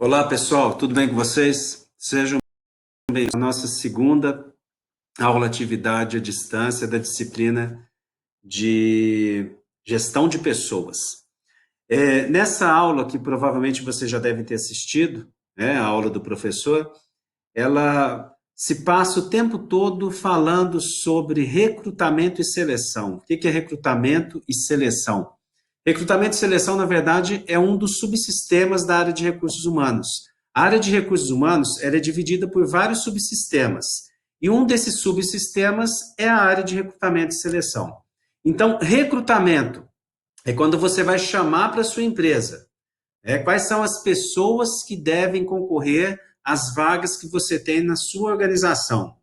Olá pessoal, tudo bem com vocês? Sejam bem-vindos à nossa segunda aula atividade à distância da disciplina de gestão de pessoas. Nessa aula, que provavelmente vocês já devem ter assistido, a aula do professor, ela se passa o tempo todo falando sobre recrutamento e seleção. O que é recrutamento e seleção? Recrutamento e seleção, na verdade, é um dos subsistemas da área de recursos humanos. A área de recursos humanos ela é dividida por vários subsistemas. E um desses subsistemas é a área de recrutamento e seleção. Então, recrutamento é quando você vai chamar para a sua empresa. Quais são as pessoas que devem concorrer às vagas que você tem na sua organização.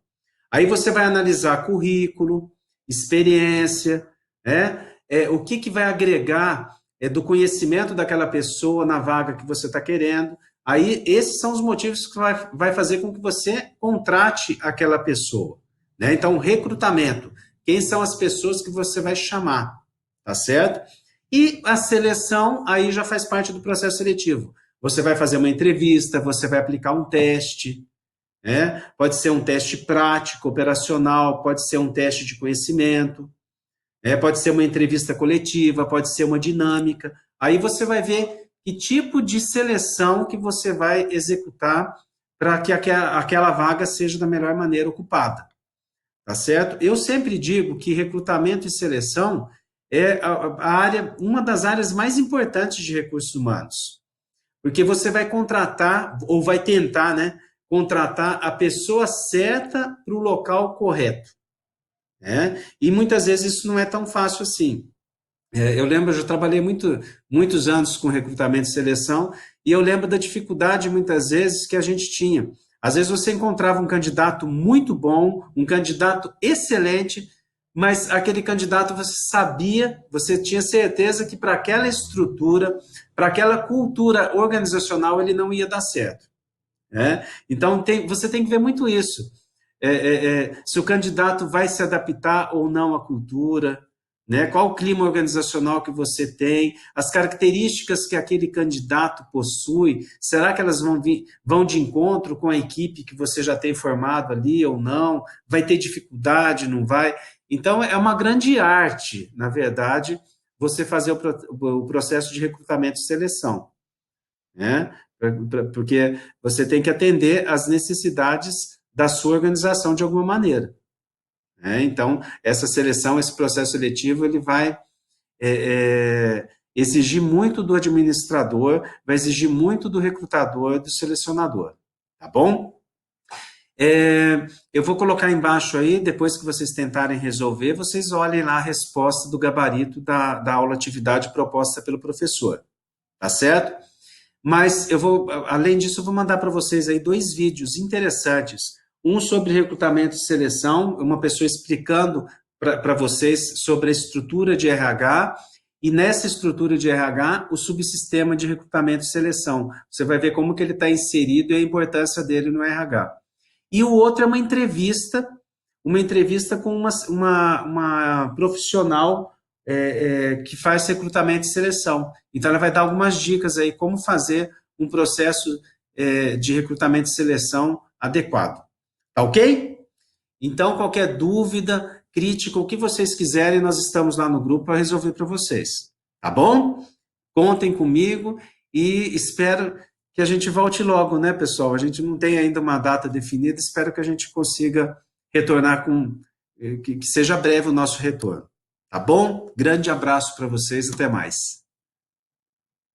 Aí você vai analisar currículo, experiência, o que vai agregar do conhecimento daquela pessoa na vaga que você está querendo. Aí, esses são os motivos que vai fazer com que você contrate aquela pessoa. Então, recrutamento. Quem são as pessoas que você vai chamar, tá certo? E a seleção, aí já faz parte do processo seletivo. Você vai fazer uma entrevista, você vai aplicar um teste, pode ser um teste prático, operacional, pode ser um teste de conhecimento, pode ser uma entrevista coletiva, pode ser uma dinâmica. Aí você vai ver que tipo de seleção que você vai executar para que aquela vaga seja da melhor maneira ocupada. Tá certo? Eu sempre digo que recrutamento e seleção é uma das áreas mais importantes de recursos humanos. Porque você vai contratar, ou vai tentar, contratar a pessoa certa para o local correto. E muitas vezes isso não é tão fácil assim. Eu lembro, eu já trabalhei muitos anos com recrutamento e seleção, e eu lembro da dificuldade, muitas vezes, que a gente tinha. Às vezes você encontrava um candidato muito bom, um candidato excelente, mas aquele candidato você tinha certeza que para aquela estrutura, para aquela cultura organizacional, ele não ia dar certo. Então, você tem que ver muito isso. Se o candidato vai se adaptar ou não à cultura, qual o clima organizacional que você tem, as características que aquele candidato possui, será que elas vão de encontro com a equipe que você já tem formado ali ou não? Vai ter dificuldade, não vai? Então, é uma grande arte, na verdade, você fazer o processo de recrutamento e seleção. Porque você tem que atender às necessidades da sua organização de alguma maneira. Então, essa seleção, esse processo seletivo, ele vai exigir muito do administrador, vai exigir muito do recrutador, do selecionador, tá bom? Eu vou colocar embaixo aí, depois que vocês tentarem resolver, vocês olhem lá a resposta do gabarito da aula atividade proposta pelo professor, tá certo? Mas além disso, eu vou mandar para vocês aí 2 vídeos interessantes. Um sobre recrutamento e seleção, uma pessoa explicando para vocês sobre a estrutura de RH, e nessa estrutura de RH, o subsistema de recrutamento e seleção. Você vai ver como que ele está inserido e a importância dele no RH. E o outro é uma entrevista com uma profissional que faz recrutamento e seleção. Então, ela vai dar algumas dicas aí como fazer um processo de recrutamento e seleção adequado. Tá ok? Então, qualquer dúvida, crítica, o que vocês quiserem, nós estamos lá no grupo para resolver para vocês. Tá bom? Contem comigo e espero que a gente volte logo, né, pessoal? A gente não tem ainda uma data definida, espero que a gente consiga retornar que seja breve o nosso retorno. Tá bom? Grande abraço para vocês, até mais.